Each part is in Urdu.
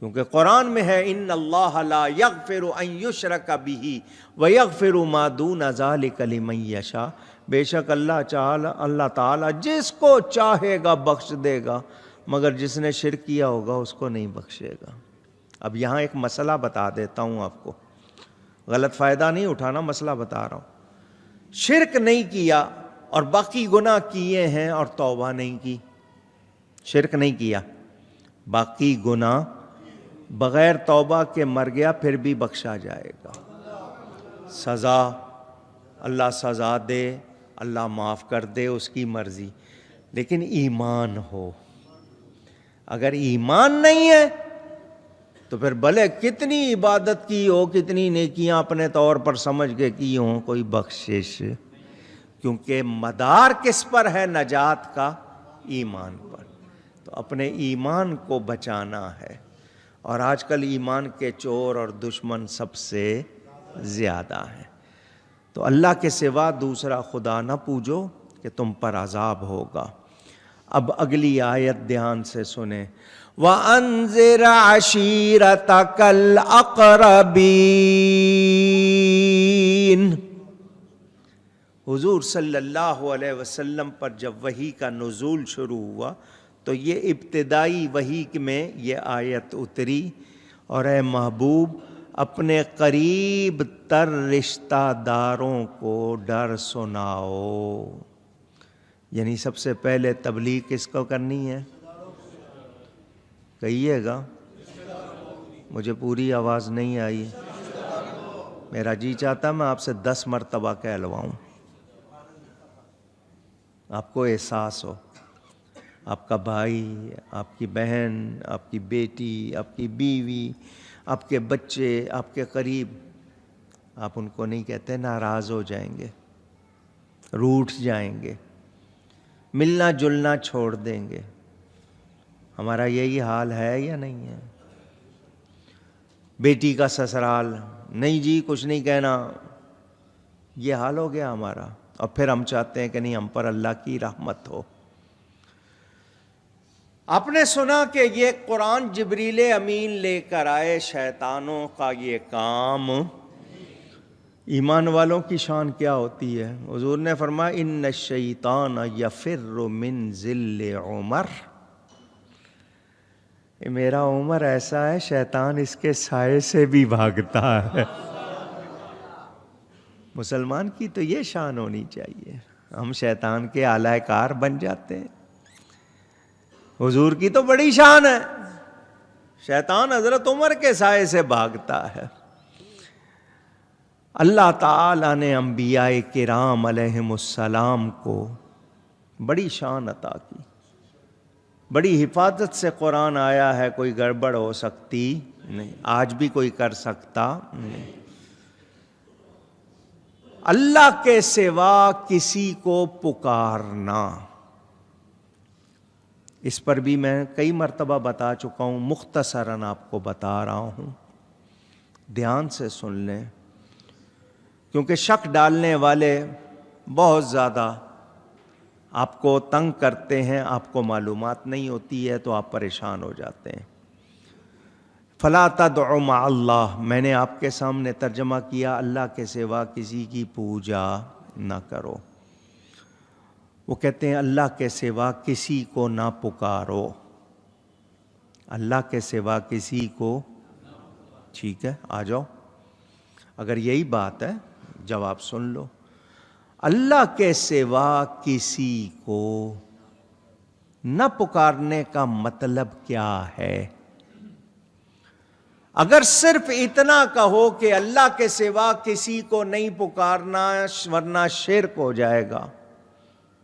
کیونکہ قرآن میں ہے ان اللہ لا یغفر ان یشرک بہ ویغفر ما دون ذلک لمن یشاء، بے شک اللہ تعالی جس کو چاہے گا بخش دے گا، مگر جس نے شرک کیا ہوگا اس کو نہیں بخشے گا۔ اب یہاں ایک مسئلہ بتا دیتا ہوں آپ کو، غلط فائدہ نہیں اٹھانا، مسئلہ بتا رہا ہوں۔ شرک نہیں کیا اور باقی گناہ کیے ہیں اور توبہ نہیں کی، شرک نہیں کیا، باقی گناہ بغیر توبہ کے مر گیا، پھر بھی بخشا جائے گا۔ سزا اللہ سزا دے، اللہ معاف کر دے، اس کی مرضی، لیکن ایمان ہو۔ اگر ایمان نہیں ہے تو پھر بھلے کتنی عبادت کی ہو، کتنی نیکیاں اپنے طور پر سمجھ کے کی ہوں، کوئی بخشش، کیونکہ مدار کس پر ہے نجات کا؟ ایمان پر۔ تو اپنے ایمان کو بچانا ہے، اور آج کل ایمان کے چور اور دشمن سب سے زیادہ ہیں۔ تو اللہ کے سوا دوسرا خدا نہ پوجو کہ تم پر عذاب ہوگا۔ اب اگلی آیت دھیان سے سنیں، وَأَنذِرْ عَشِيرَتَكَ الْأَقْرَبِينَ۔ حضور صلی اللہ علیہ وسلم پر جب وحی کا نزول شروع ہوا تو یہ ابتدائی وحی میں یہ آیت اتری، اور اے محبوب اپنے قریب تر رشتہ داروں کو ڈر سناؤ۔ یعنی سب سے پہلے تبلیغ کس کو کرنی ہے؟ کہیے گا، مجھے پوری آواز نہیں آئی، میرا جی چاہتا میں آپ سے 10 مرتبہ کہلواؤں، آپ کو احساس ہو۔ آپ کا بھائی، آپ کی بہن، آپ کی بیٹی، آپ کی بیوی، آپ کے بچے آپ کے قریب، آپ ان کو نہیں کہتے، ناراض ہو جائیں گے، روٹھ جائیں گے، ملنا جلنا چھوڑ دیں گے۔ ہمارا یہی حال ہے یا نہیں ہے؟ بیٹی کا سسرال، نہیں جی کچھ نہیں کہنا، یہ حال ہو گیا ہمارا، اور پھر ہم چاہتے ہیں کہ نہیں ہم پر اللہ کی رحمت ہو۔ آپ نے سنا کہ یہ قرآن جبریل امین لے کر آئے، شیطانوں کا یہ کام۔ ایمان والوں کی شان کیا ہوتی ہے؟ حضور نے فرمایا ان الشیطان یفر من ذل عمر، میرا عمر ایسا ہے شیطان اس کے سائے سے بھی بھاگتا ہے۔ مسلمان کی تو یہ شان ہونی چاہیے، ہم شیطان کے آلہ کار بن جاتے ہیں۔ حضور کی تو بڑی شان ہے، شیطان حضرت عمر کے سائے سے بھاگتا ہے۔ اللہ تعالیٰ نے انبیاء کرام علیہم السلام کو بڑی شان عطا کی، بڑی حفاظت سے قرآن آیا ہے، کوئی گڑبڑ ہو سکتی نہیں، آج بھی کوئی کر سکتا نہیں۔ اللہ کے سوا کسی کو پکارنا، اس پر بھی میں کئی مرتبہ بتا چکا ہوں، مختصراً آپ کو بتا رہا ہوں، دھیان سے سن لیں، کیونکہ شک ڈالنے والے بہت زیادہ آپ کو تنگ کرتے ہیں، آپ کو معلومات نہیں ہوتی ہے تو آپ پریشان ہو جاتے ہیں۔ فَلَا تَدْعُ مَعَ اللَّهِ، میں نے آپ کے سامنے ترجمہ کیا، اللہ کے سوا کسی کی پوجا نہ کرو۔ وہ کہتے ہیں اللہ کے سوا کسی کو نہ پکارو، اللہ کے سوا کسی کو، ٹھیک ہے آ جاؤ، اگر یہی بات ہے جواب سن لو۔ اللہ کے سوا کسی کو نہ پکارنے کا مطلب کیا ہے؟ اگر صرف اتنا کہو کہ اللہ کے سوا کسی کو نہیں پکارنا ورنہ شرک ہو جائے گا،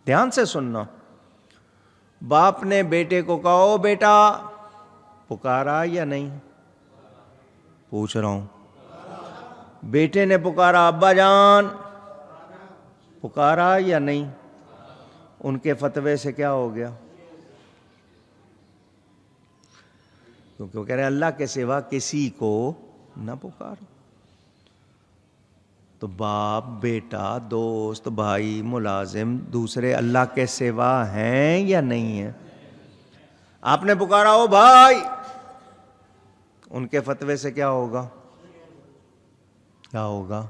دھیان سے سننا، باپ نے بیٹے کو کہا او بیٹا پکارا یا نہیں؟ پوچھ رہا ہوں، بیٹے نے پکارا ابا جان، پکارا یا نہیں؟ ان کے فتوے سے کیا ہو گیا؟ کیونکہ وہ کہہ رہے ہیں اللہ کے سوا کسی کو نہ پکارو۔ تو باپ، بیٹا، دوست، بھائی، ملازم، دوسرے اللہ کے سوا ہیں یا نہیں ہیں؟ آپ نے پکارا او بھائی، ان کے فتوے سے کیا ہوگا؟ کیا ہوگا؟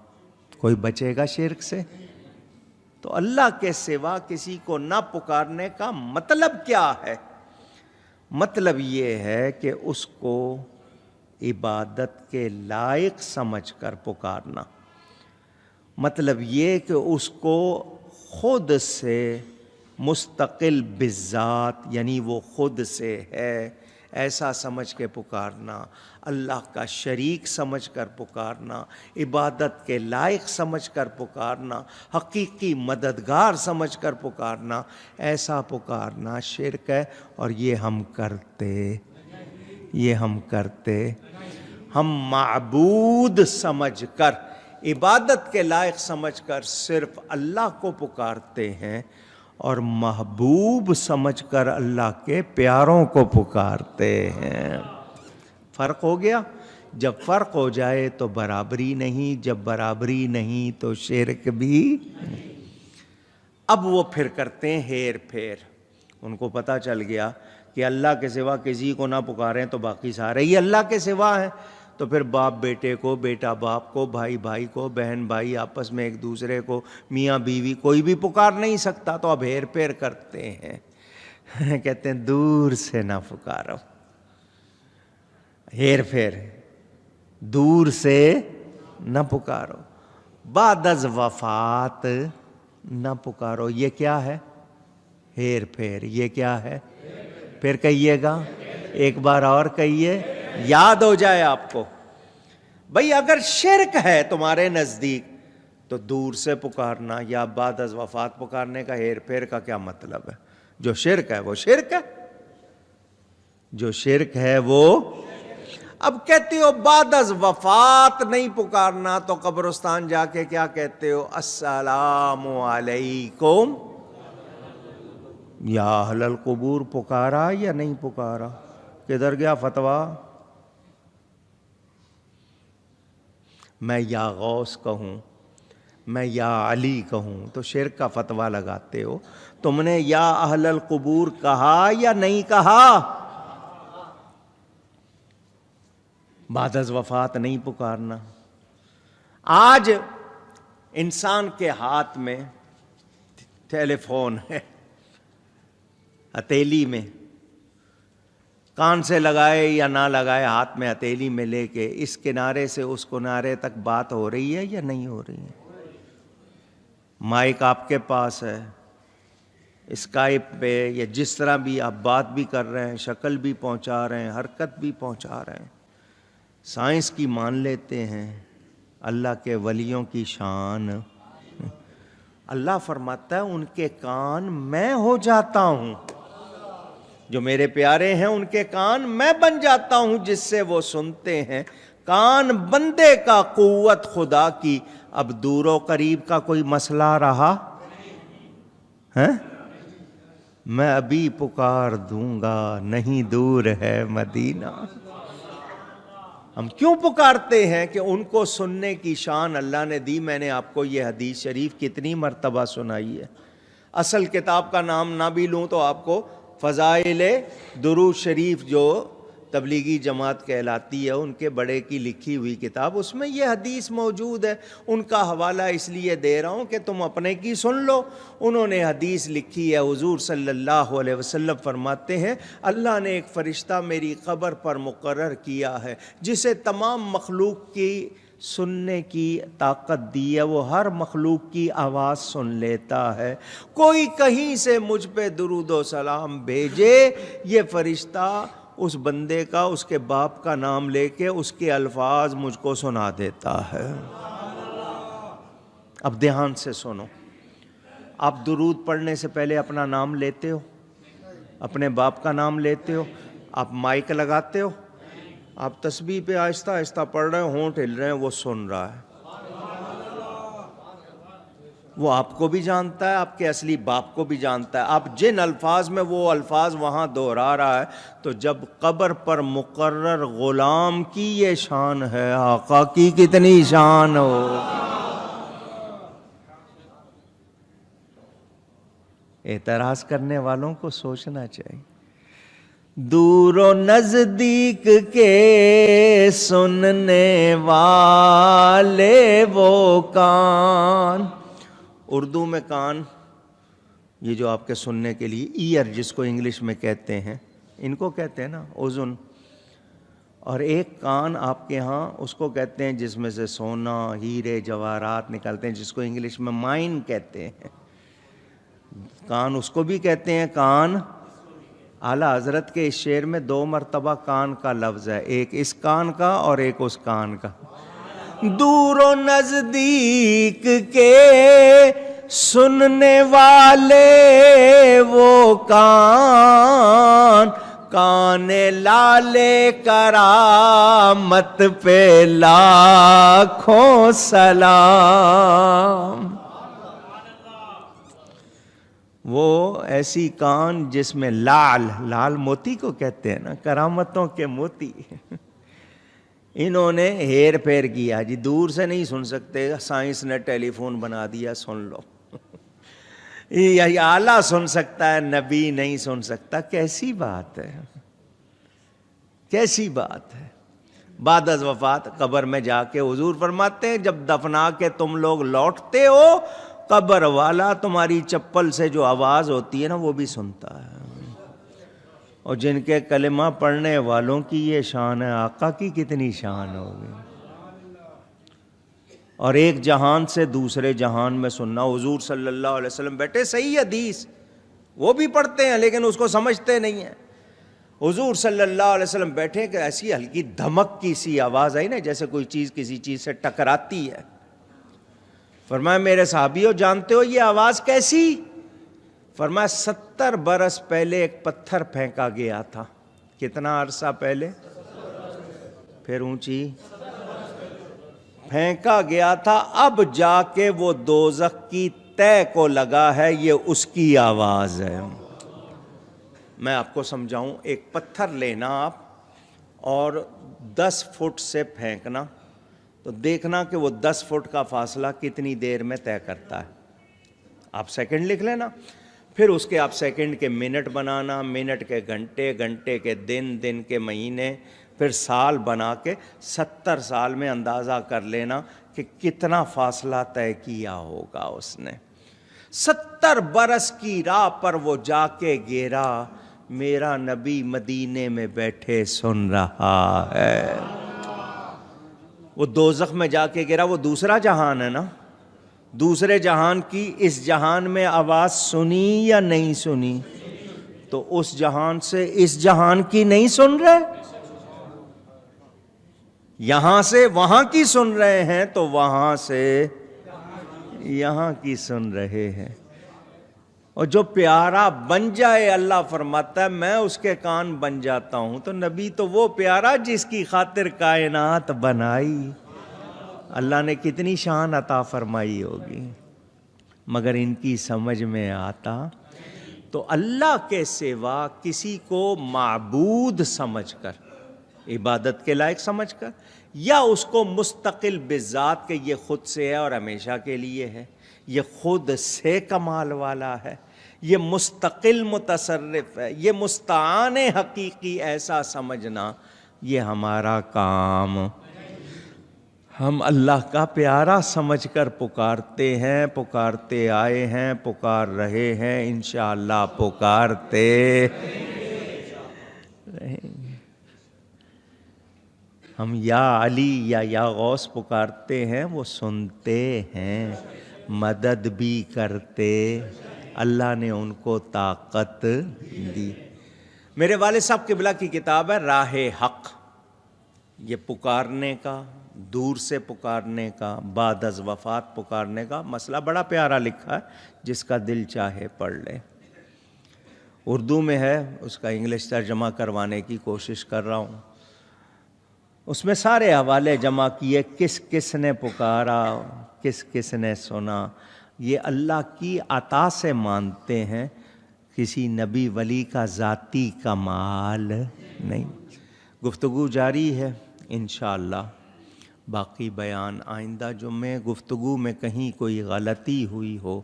کوئی بچے گا شرک سے؟ تو اللہ کے سوا کسی کو نہ پکارنے کا مطلب کیا ہے؟ مطلب یہ ہے کہ اس کو عبادت کے لائق سمجھ کر پکارنا، مطلب یہ کہ اس کو خود سے مستقل بالذات، یعنی وہ خود سے ہے ایسا سمجھ کے پکارنا، اللہ کا شریک سمجھ کر پکارنا، عبادت کے لائق سمجھ کر پکارنا، حقیقی مددگار سمجھ کر پکارنا، ایسا پکارنا شرک ہے۔ اور یہ ہم کرتے ہم معبود سمجھ کر، عبادت کے لائق سمجھ کر صرف اللہ کو پکارتے ہیں، اور محبوب سمجھ کر اللہ کے پیاروں کو پکارتے ہیں۔ فرق ہو گیا؟ جب فرق ہو جائے تو برابری نہیں، جب برابری نہیں تو شرک بھی نہیں۔ اب وہ پھر کرتے ہیں ہیر پھیر، ان کو پتہ چل گیا کہ اللہ کے سوا کسی کو نہ پکاریں تو باقی سارے ہی اللہ کے سوا ہیں، تو پھر باپ بیٹے کو، بیٹا باپ کو، بھائی بھائی کو، بہن بھائی آپس میں ایک دوسرے کو، میاں بیوی کوئی بھی پکار نہیں سکتا، تو اب ہیر پھیر کرتے ہیں، کہتے ہیں دور سے نہ پکارو، ہیر پھیر، دور سے نہ پکارو، بعد از وفات نہ پکارو۔ یہ کیا ہے؟ ہیر پھیر۔ یہ کیا ہے؟ پھر کہیے گا، ایک بار اور کہیے، یاد ہو جائے آپ کو۔ بھئی اگر شرک ہے تمہارے نزدیک تو دور سے پکارنا یا بعد از وفات پکارنے کا ہیر پھیر کا کیا مطلب ہے؟ جو شرک ہے وہ شرک ہے، جو شرک ہے وہ۔ اب کہتے ہو بعد از وفات نہیں پکارنا، تو قبرستان جا کے کیا کہتے ہو؟ السلام علیکم یا اہل القبور، پکارا یا نہیں پکارا؟ کدھر گیا فتویٰ؟ میں یا غوث کہوں، میں یا علی کہوں تو شرک کا فتویٰ لگاتے ہو۔ تم نے یا اہل القبور کہا یا نہیں کہا؟ بعد از وفات نہیں پکارنا۔ آج انسان کے ہاتھ میں ٹیلی فون ہے، ہتھیلی میں، کان سے لگائے یا نہ لگائے، ہاتھ میں ہتھیلی میں لے کے اس کنارے سے اس کنارے تک بات ہو رہی ہے یا نہیں ہو رہی ہے؟ مائک آپ کے پاس ہے، اسکائپ پہ یا جس طرح بھی آپ بات بھی کر رہے ہیں، شکل بھی پہنچا رہے ہیں، حرکت بھی پہنچا رہے ہیں۔ سائنس کی مان لیتے ہیں، اللہ کے ولیوں کی شان۔ اللہ فرماتا ہے ان کے کان میں ہو جاتا ہوں، جو میرے پیارے ہیں ان کے کان میں بن جاتا ہوں جس سے وہ سنتے ہیں۔ کان بندے کا قوت خدا کی۔ اب دور و قریب کا کوئی مسئلہ رہا ہے؟ میں ابھی پکار دوں گا، نہیں دور ہے مدینہ۔ ہم کیوں پکارتے ہیں؟ کہ ان کو سننے کی شان اللہ نے دی۔ میں نے آپ کو یہ حدیث شریف کتنی مرتبہ سنائی ہے۔ اصل کتاب کا نام نہ بھی لوں تو آپ کو فضائل درود شریف جو تبلیغی جماعت کہلاتی ہے ان کے بڑے کی لکھی ہوئی کتاب، اس میں یہ حدیث موجود ہے۔ ان کا حوالہ اس لیے دے رہا ہوں کہ تم اپنے کی سن لو۔ انہوں نے حدیث لکھی ہے، حضور صلی اللہ علیہ وسلم فرماتے ہیں اللہ نے ایک فرشتہ میری قبر پر مقرر کیا ہے جسے تمام مخلوق کی سننے کی طاقت دی ہے، وہ ہر مخلوق کی آواز سن لیتا ہے۔ کوئی کہیں سے مجھ پہ درود و سلام بھیجے، یہ فرشتہ اس بندے کا، اس کے باپ کا نام لے کے اس کے الفاظ مجھ کو سنا دیتا ہے۔ اب دھیان سے سنو، آپ درود پڑھنے سے پہلے اپنا نام لیتے ہو؟ اپنے باپ کا نام لیتے ہو؟ آپ مائک لگاتے ہو؟ آپ تسبیح پہ آہستہ آہستہ پڑھ رہے ہیں، ہونٹ ہل رہے ہیں، وہ سن رہا ہے۔ وہ آپ کو بھی جانتا ہے، آپ کے اصلی باپ کو بھی جانتا ہے۔ آپ جن الفاظ میں وہ الفاظ وہاں دہرا رہا ہے، تو جب قبر پر مقرر غلام کی یہ شان ہے، آقا کی کتنی شان ہو۔ اعتراض کرنے والوں کو سوچنا چاہیے۔ دور و نزدیک کے سننے والے وہ کان. اردو میں کان، یہ جو آپ کے سننے کے لیے ایئر جس کو انگلش میں کہتے ہیں، ان کو کہتے ہیں نا اذن. اور ایک کان آپ کے ہاں اس کو کہتے ہیں جس میں سے سونا، ہیرے، جواہرات نکلتے ہیں، جس کو انگلش میں مائن کہتے ہیں. کان اس کو بھی کہتے ہیں کان. اعلیٰ حضرت کے اس شعر میں 2 مرتبہ کان کا لفظ ہے، ایک اس کان کا اور ایک اس کان کا. دور و نزدیک کے سننے والے وہ کان، کان لالے کرامت پہ لاکھوں سلام. وہ ایسی کان جس میں لال موتی کو کہتے ہیں نا، کرامتوں کے موتی. انہوں نے ہیر پھیر کیا جی، دور سے نہیں سن سکتے، سائنس نے ٹیلی فون بنا دیا، سن لو. یہ اعلیٰ سن سکتا ہے، نبی نہیں سن سکتا. کیسی بات ہے، کیسی بات ہے. بعد از وفات قبر میں جا کے حضور فرماتے ہیں جب دفنا کے تم لوگ لوٹتے ہو، قبر والا تمہاری چپل سے جو آواز ہوتی ہے نا وہ بھی سنتا ہے. اور جن کے کلمہ پڑھنے والوں کی یہ شان ہے، آقا کی کتنی شان ہوگی. اور ایک جہان سے دوسرے جہان میں سننا. حضور صلی اللہ علیہ وسلم بیٹھے، صحیح حدیث وہ بھی پڑھتے ہیں لیکن اس کو سمجھتے نہیں ہیں. حضور صلی اللہ علیہ وسلم بیٹھے کہ ایسی ہلکی دھمک کی سی آواز آئی نا، جیسے کوئی چیز کسی چیز سے ٹکراتی ہے. فرمایا میرے صحابیو جانتے ہو یہ آواز کیسی؟ فرمایا 70 برس پہلے ایک پتھر پھینکا گیا تھا. کتنا عرصہ پہلے؟ پھر اونچی پھینکا گیا تھا، اب جا کے وہ دوزخ کی تہ کو لگا ہے، یہ اس کی آواز ہے. میں آپ کو سمجھاؤں، ایک پتھر لینا آپ اور 10 فٹ سے پھینکنا، تو دیکھنا کہ وہ 10 فٹ کا فاصلہ کتنی دیر میں طے کرتا ہے. آپ سیکنڈ لکھ لینا، پھر اس کے آپ سیکنڈ کے منٹ بنانا، منٹ کے گھنٹے، گھنٹے کے دن، دن کے مہینے، پھر سال بنا کے 70 سال میں اندازہ کر لینا کہ کتنا فاصلہ طے کیا ہوگا اس نے. 70 برس کی راہ پر وہ جا کے گرا، میرا نبی مدینے میں بیٹھے سن رہا ہے. وہ دوزخ میں جا کے گرا، وہ دوسرا جہان ہے نا. دوسرے جہان کی اس جہان میں آواز سنی یا نہیں سنی؟ تو اس جہان سے اس جہان کی نہیں سن رہے؟ یہاں سے وہاں کی سن رہے ہیں تو وہاں سے یہاں کی سن رہے ہیں. اور جو پیارا بن جائے، اللہ فرماتا ہے میں اس کے کان بن جاتا ہوں. تو نبی تو وہ پیارا جس کی خاطر کائنات بنائی. اللہ نے کتنی شان عطا فرمائی ہوگی، مگر ان کی سمجھ میں آتا تو اللہ کے سوا کسی کو معبود سمجھ کر، عبادت کے لائق سمجھ کر، یا اس کو مستقل بذات کہ یہ خود سے ہے اور ہمیشہ کے لیے ہے، یہ خود سے کمال والا ہے، یہ مستقل متصرف ہے، یہ مستعان حقیقی، ایسا سمجھنا یہ ہمارا کام. ہم اللہ کا پیارا سمجھ کر پکارتے ہیں، پکارتے آئے ہیں، پکار رہے ہیں، انشاءاللہ پکارتے رہیں گے. ہم یا علی یا غوث پکارتے ہیں، وہ سنتے ہیں، مدد بھی کرتے. اللہ نے ان کو طاقت دی. میرے والد صاحب قبلہ کی کتاب ہے راہ حق. یہ پکارنے کا، دور سے پکارنے کا، بعد از وفات پکارنے کا مسئلہ بڑا پیارا لکھا ہے، جس کا دل چاہے پڑھ لے. اردو میں ہے، اس کا انگلش ترجمہ کروانے کی کوشش کر رہا ہوں. اس میں سارے حوالے جمع کیے، کس کس نے پکارا، کس کس نے سنا. یہ اللہ کی عطا سے مانتے ہیں، کسی نبی ولی کا ذاتی کمال نہیں. گفتگو جاری ہے انشاءاللہ، باقی بیان آئندہ جمعے. گفتگو میں کہیں کوئی غلطی ہوئی ہو،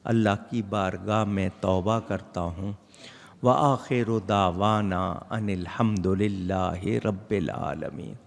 اللہ کی بارگاہ میں توبہ کرتا ہوں. وآخر دعوانا ان الحمد للہ رب العالمین۔